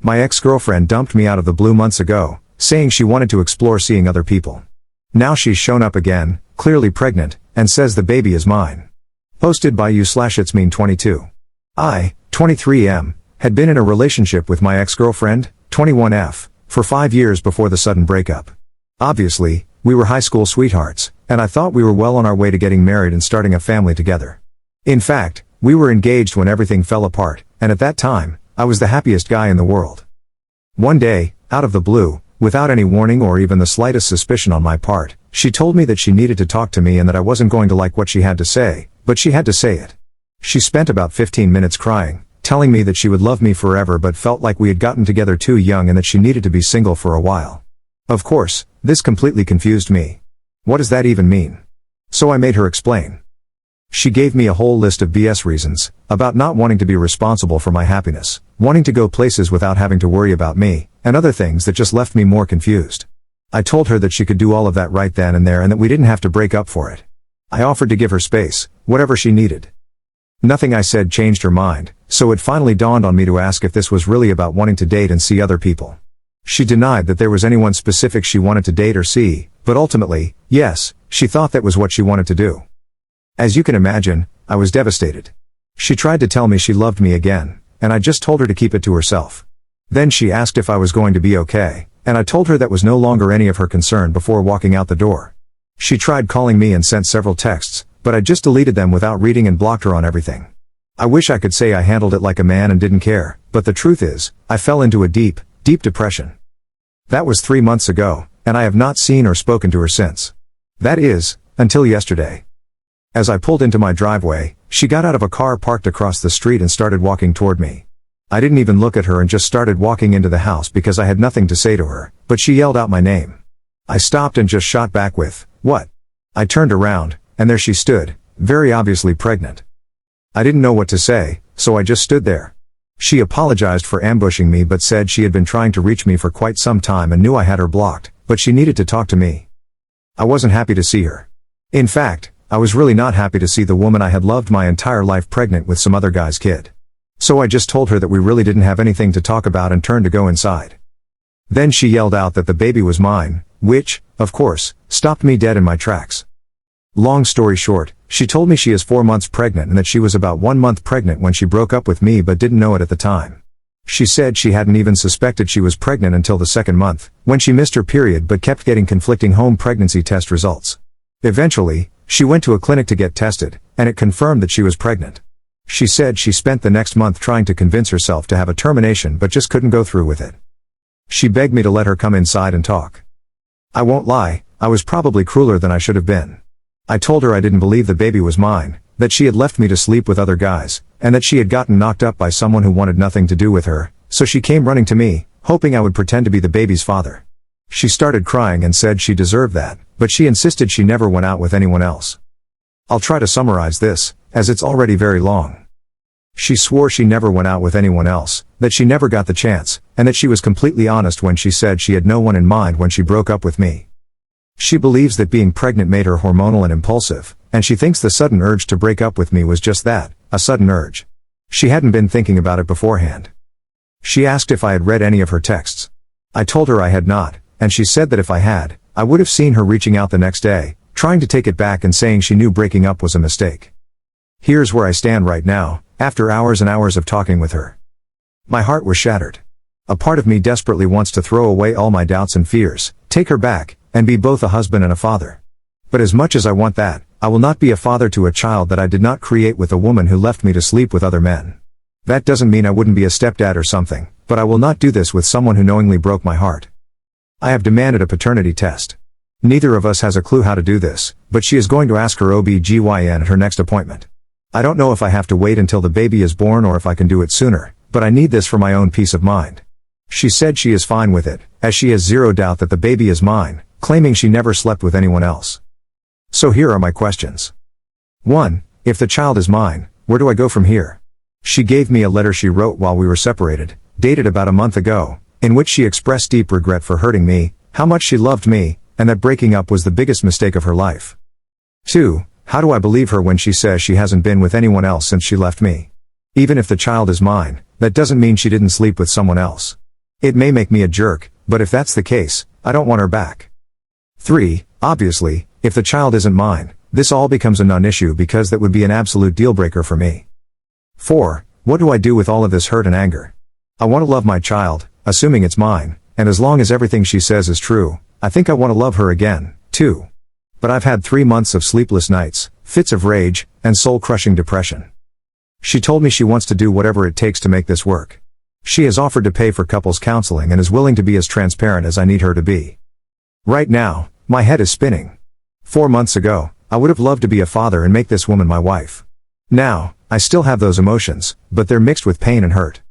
My ex-girlfriend dumped me out of the blue months ago, saying she wanted to explore seeing other people. Now she's shown up again, clearly pregnant, and says the baby is mine. Posted by you/itsmean22. I, 23M, had been in a relationship with my ex-girlfriend, 21F, for 5 years before the sudden breakup. Obviously, we were high school sweethearts, and I thought we were well on our way to getting married and starting a family together. In fact, we were engaged when everything fell apart, and at that time, I was the happiest guy in the world. One day, out of the blue, without any warning or even the slightest suspicion on my part, she told me that she needed to talk to me and that I wasn't going to like what she had to say, but she had to say it. She spent about 15 minutes crying, telling me that she would love me forever but felt like we had gotten together too young and that she needed to be single for a while. Of course, this completely confused me. What does that even mean? So I made her explain. She gave me a whole list of BS reasons, about not wanting to be responsible for my happiness, wanting to go places without having to worry about me, and other things that just left me more confused. I told her that she could do all of that right then and there and that we didn't have to break up for it. I offered to give her space, whatever she needed. Nothing I said changed her mind, so it finally dawned on me to ask if this was really about wanting to date and see other people. She denied that there was anyone specific she wanted to date or see, but ultimately, yes, she thought that was what she wanted to do. As you can imagine, I was devastated. She tried to tell me she loved me again, and I just told her to keep it to herself. Then she asked if I was going to be okay, and I told her that was no longer any of her concern before walking out the door. She tried calling me and sent several texts, but I just deleted them without reading and blocked her on everything. I wish I could say I handled it like a man and didn't care, but the truth is, I fell into a deep, deep depression. That was 3 months ago, and I have not seen or spoken to her since. That is, until yesterday. As I pulled into my driveway, she got out of a car parked across the street and started walking toward me. I didn't even look at her and just started walking into the house because I had nothing to say to her, but she yelled out my name. I stopped and just shot back with, "What?" I turned around, and there she stood, very obviously pregnant. I didn't know what to say, so I just stood there. She apologized for ambushing me but said she had been trying to reach me for quite some time and knew I had her blocked, but she needed to talk to me. I wasn't happy to see her. In fact, I was really not happy to see the woman I had loved my entire life pregnant with some other guy's kid. So I just told her that we really didn't have anything to talk about and turned to go inside. Then she yelled out that the baby was mine, which, of course, stopped me dead in my tracks. Long story short, she told me she is 4 months pregnant and that she was about 1 month pregnant when she broke up with me but didn't know it at the time. She said she hadn't even suspected she was pregnant until the 2nd month, when she missed her period but kept getting conflicting home pregnancy test results. Eventually, she went to a clinic to get tested, and it confirmed that she was pregnant. She said she spent the next month trying to convince herself to have a termination but just couldn't go through with it. She begged me to let her come inside and talk. I won't lie, I was probably crueler than I should have been. I told her I didn't believe the baby was mine, that she had left me to sleep with other guys, and that she had gotten knocked up by someone who wanted nothing to do with her, so she came running to me, hoping I would pretend to be the baby's father. She started crying and said she deserved that, but she insisted she never went out with anyone else. I'll try to summarize this, as it's already very long. She swore she never went out with anyone else, that she never got the chance, and that she was completely honest when she said she had no one in mind when she broke up with me. She believes that being pregnant made her hormonal and impulsive, and she thinks the sudden urge to break up with me was just that, a sudden urge. She hadn't been thinking about it beforehand. She asked if I had read any of her texts. I told her I had not, and she said that if I had, I would have seen her reaching out the next day, trying to take it back and saying she knew breaking up was a mistake. Here's where I stand right now, after hours and hours of talking with her. My heart was shattered. A part of me desperately wants to throw away all my doubts and fears, take her back, and be both a husband and a father. But as much as I want that, I will not be a father to a child that I did not create with a woman who left me to sleep with other men. That doesn't mean I wouldn't be a stepdad or something, but I will not do this with someone who knowingly broke my heart. I have demanded a paternity test. Neither of us has a clue how to do this, but she is going to ask her OB/GYN at her next appointment. I don't know if I have to wait until the baby is born or if I can do it sooner, but I need this for my own peace of mind. She said she is fine with it, as she has zero doubt that the baby is mine, claiming she never slept with anyone else. So here are my questions. 1. If the child is mine, where do I go from here? She gave me a letter she wrote while we were separated, dated about a month ago, in which she expressed deep regret for hurting me, how much she loved me, and that breaking up was the biggest mistake of her life. 2. How do I believe her when she says she hasn't been with anyone else since she left me? Even if the child is mine, that doesn't mean she didn't sleep with someone else. It may make me a jerk, but if that's the case, I don't want her back. 3. Obviously, if the child isn't mine, this all becomes a non-issue because that would be an absolute deal-breaker for me. 4. What do I do with all of this hurt and anger? I want to love my child, assuming it's mine, and as long as everything she says is true, I think I want to love her again, too. But I've had 3 months of sleepless nights, fits of rage, and soul-crushing depression. She told me she wants to do whatever it takes to make this work. She has offered to pay for couples counseling and is willing to be as transparent as I need her to be. Right now, my head is spinning. 4 months ago, I would have loved to be a father and make this woman my wife. Now, I still have those emotions, but they're mixed with pain and hurt.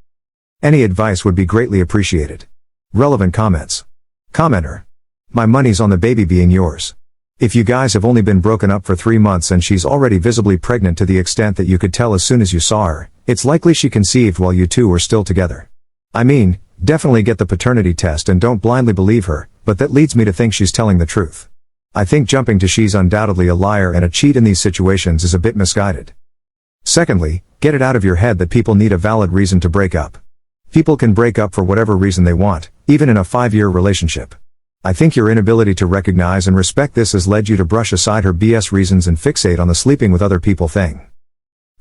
Any advice would be greatly appreciated. Relevant comments. Commenter. My money's on the baby being yours. If you guys have only been broken up for 3 months and she's already visibly pregnant to the extent that you could tell as soon as you saw her, it's likely she conceived while you two were still together. I mean, definitely get the paternity test and don't blindly believe her, but that leads me to think she's telling the truth. I think jumping to she's undoubtedly a liar and a cheat in these situations is a bit misguided. Secondly, get it out of your head that people need a valid reason to break up. People can break up for whatever reason they want, even in a 5-year relationship. I think your inability to recognize and respect this has led you to brush aside her BS reasons and fixate on the sleeping with other people thing.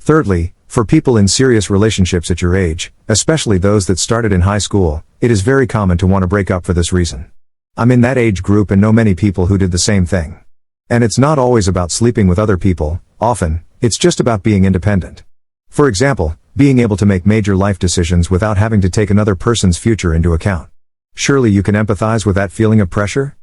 Thirdly, for people in serious relationships at your age, especially those that started in high school, it is very common to want to break up for this reason. I'm in that age group and know many people who did the same thing. And it's not always about sleeping with other people, often, it's just about being independent. For example, being able to make major life decisions without having to take another person's future into account. Surely you can empathize with that feeling of pressure?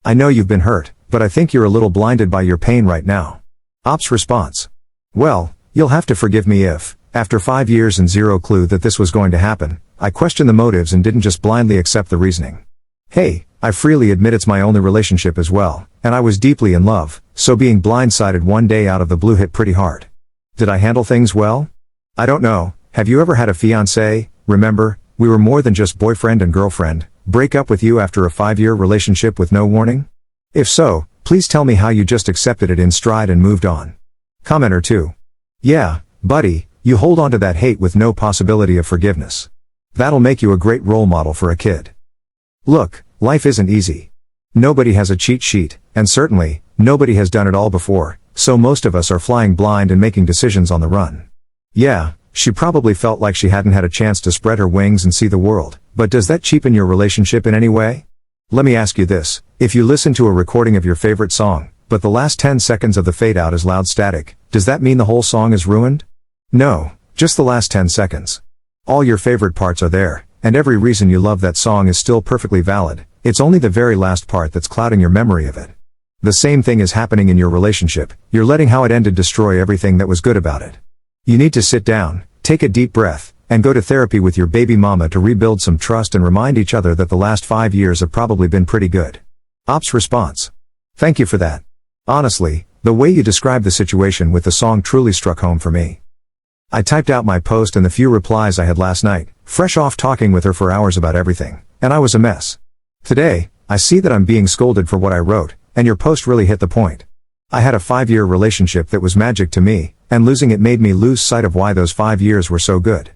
I know you've been hurt, but I think you're a little blinded by your pain right now. Ops response. Well, you'll have to forgive me if, after 5 years and zero clue that this was going to happen, I questioned the motives and didn't just blindly accept the reasoning. Hey, I freely admit it's my only relationship as well, and I was deeply in love, so being blindsided one day out of the blue hit pretty hard. Did I handle things well? I don't know. Have you ever had a fiancé? Remember, we were more than just boyfriend and girlfriend. Break up with you after a 5-year relationship with no warning? If so, please tell me how you just accepted it in stride and moved on. Commenter 2. Yeah, buddy, you hold on to that hate with no possibility of forgiveness. That'll make you a great role model for a kid. Look, life isn't easy. Nobody has a cheat sheet, and certainly, nobody has done it all before, so most of us are flying blind and making decisions on the run. Yeah, she probably felt like she hadn't had a chance to spread her wings and see the world, but does that cheapen your relationship in any way? Let me ask you this, if you listen to a recording of your favorite song, but the last 10 seconds of the fade out is loud static, does that mean the whole song is ruined? No, just the last 10 seconds. All your favorite parts are there, and every reason you love that song is still perfectly valid, it's only the very last part that's clouding your memory of it. The same thing is happening in your relationship, you're letting how it ended destroy everything that was good about it. You need to sit down, take a deep breath, and go to therapy with your baby mama to rebuild some trust and remind each other that the last 5 years have probably been pretty good. Ops response. Thank you for that. Honestly, the way you described the situation with the song truly struck home for me. I typed out my post and the few replies I had last night, fresh off talking with her for hours about everything, and I was a mess. Today, I see that I'm being scolded for what I wrote, and your post really hit the point. I had a 5-year relationship that was magic to me, and losing it made me lose sight of why those 5 years were so good.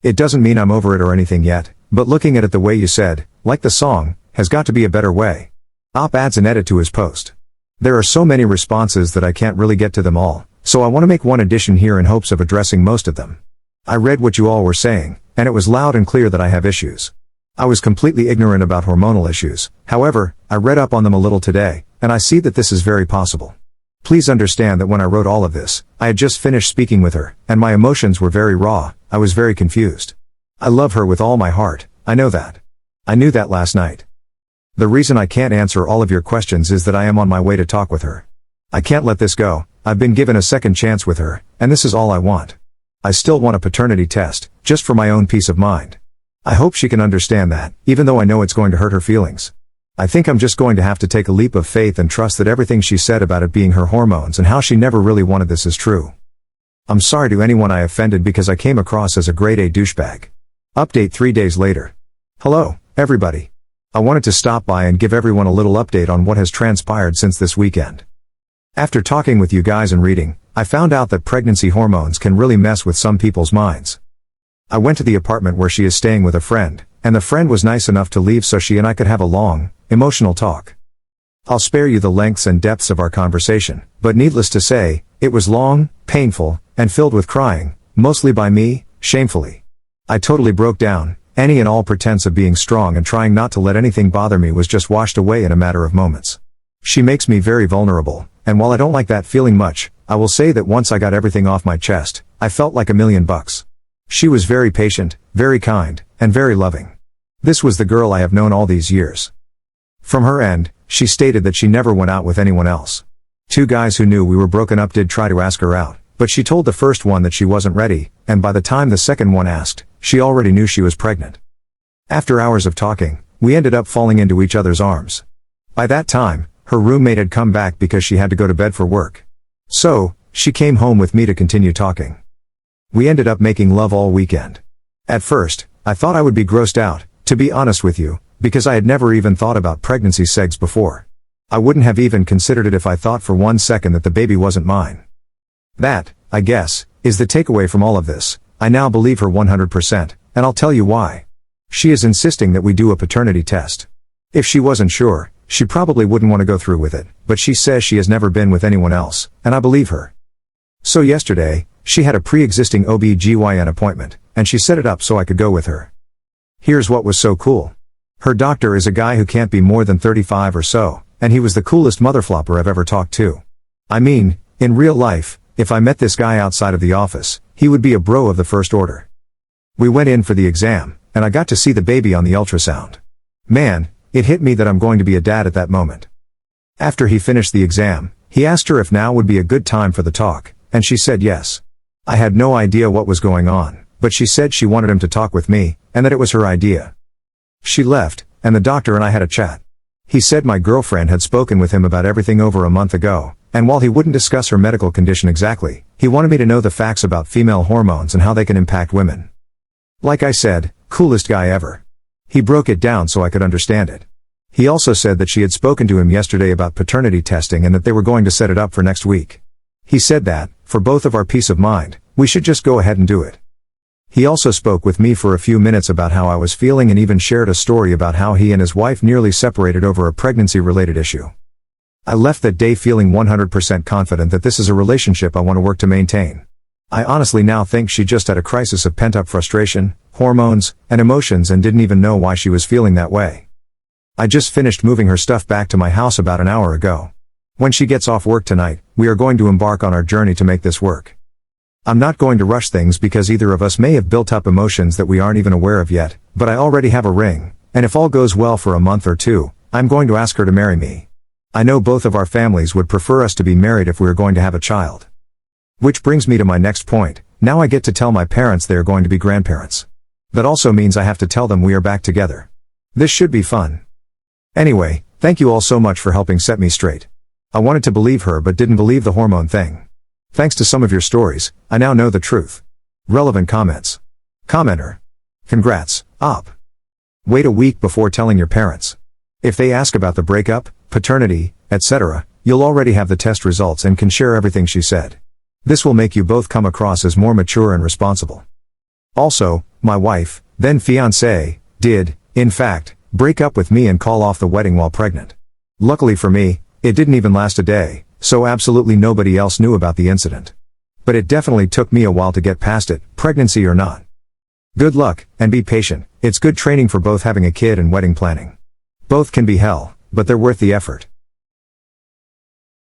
It doesn't mean I'm over it or anything yet, but looking at it the way you said, like the song, has got to be a better way. Op adds an edit to his post. There are so many responses that I can't really get to them all, so I want to make one addition here in hopes of addressing most of them. I read what you all were saying, and it was loud and clear that I have issues. I was completely ignorant about hormonal issues, however, I read up on them a little today, and I see that this is very possible. Please understand that when I wrote all of this, I had just finished speaking with her, and my emotions were very raw, I was very confused. I love her with all my heart, I know that. I knew that last night. The reason I can't answer all of your questions is that I am on my way to talk with her. I can't let this go, I've been given a second chance with her, and this is all I want. I still want a paternity test, just for my own peace of mind. I hope she can understand that, even though I know it's going to hurt her feelings. I think I'm just going to have to take a leap of faith and trust that everything she said about it being her hormones and how she never really wanted this is true. I'm sorry to anyone I offended because I came across as a grade A douchebag. Update 3 days later. Hello, everybody. I wanted to stop by and give everyone a little update on what has transpired since this weekend. After talking with you guys and reading, I found out that pregnancy hormones can really mess with some people's minds. I went to the apartment where she is staying with a friend, and the friend was nice enough to leave so she and I could have a long, emotional talk. I'll spare you the lengths and depths of our conversation, but needless to say, it was long, painful, and filled with crying, mostly by me, shamefully. I totally broke down. Any and all pretense of being strong and trying not to let anything bother me was just washed away in a matter of moments. She makes me very vulnerable, and while I don't like that feeling much, I will say that once I got everything off my chest, I felt like $1,000,000. She was very patient, very kind, and very loving. This was the girl I have known all these years. From her end, she stated that she never went out with anyone else. 2 guys who knew we were broken up did try to ask her out, but she told the first one that she wasn't ready, and by the time the second one asked, she already knew she was pregnant. After hours of talking, we ended up falling into each other's arms. By that time, her roommate had come back because she had to go to bed for work. So, she came home with me to continue talking. We ended up making love all weekend. At first, I thought I would be grossed out, to be honest with you, because I had never even thought about pregnancy sex before. I wouldn't have even considered it if I thought for 1 second that the baby wasn't mine. That, I guess, is the takeaway from all of this. I now believe her 100%, and I'll tell you why. She is insisting that we do a paternity test. If she wasn't sure, she probably wouldn't want to go through with it, but she says she has never been with anyone else, and I believe her. So yesterday, she had a pre-existing OB/GYN appointment, and she set it up so I could go with her. Here's what was so cool. Her doctor is a guy who can't be more than 35 or so, and he was the coolest motherflopper I've ever talked to. I mean, in real life, if I met this guy outside of the office, he would be a bro of the first order. We went in for the exam, and I got to see the baby on the ultrasound. Man, it hit me that I'm going to be a dad at that moment. After he finished the exam, he asked her if now would be a good time for the talk, and she said yes. I had no idea what was going on, but she said she wanted him to talk with me, and that it was her idea. She left, and the doctor and I had a chat. He said my girlfriend had spoken with him about everything over a month ago, and while he wouldn't discuss her medical condition exactly, he wanted me to know the facts about female hormones and how they can impact women. Like I said, coolest guy ever. He broke it down so I could understand it. He also said that she had spoken to him yesterday about paternity testing and that they were going to set it up for next week. He said that, for both of our peace of mind, we should just go ahead and do it. He also spoke with me for a few minutes about how I was feeling and even shared a story about how he and his wife nearly separated over a pregnancy-related issue. I left that day feeling 100% confident that this is a relationship I want to work to maintain. I honestly now think she just had a crisis of pent-up frustration, hormones, and emotions and didn't even know why she was feeling that way. I just finished moving her stuff back to my house about an hour ago. When she gets off work tonight, we are going to embark on our journey to make this work. I'm not going to rush things because either of us may have built up emotions that we aren't even aware of yet, but I already have a ring, and if all goes well for a month or 2, I'm going to ask her to marry me. I know both of our families would prefer us to be married if we are going to have a child. Which brings me to my next point. Now I get to tell my parents they are going to be grandparents. That also means I have to tell them we are back together. This should be fun. Anyway, thank you all so much for helping set me straight. I wanted to believe her but didn't believe the hormone thing. Thanks to some of your stories, I now know the truth. Relevant comments. Commenter. Congrats, op. Wait a week before telling your parents. If they ask about the breakup, paternity, etc., you'll already have the test results and can share everything she said. This will make you both come across as more mature and responsible. Also, my wife, then fiancée, did, in fact, break up with me and call off the wedding while pregnant. Luckily for me, it didn't even last a day, so absolutely nobody else knew about the incident. But it definitely took me a while to get past it, pregnancy or not. Good luck, and be patient. It's good training for both having a kid and wedding planning. Both can be hell, but they're worth the effort.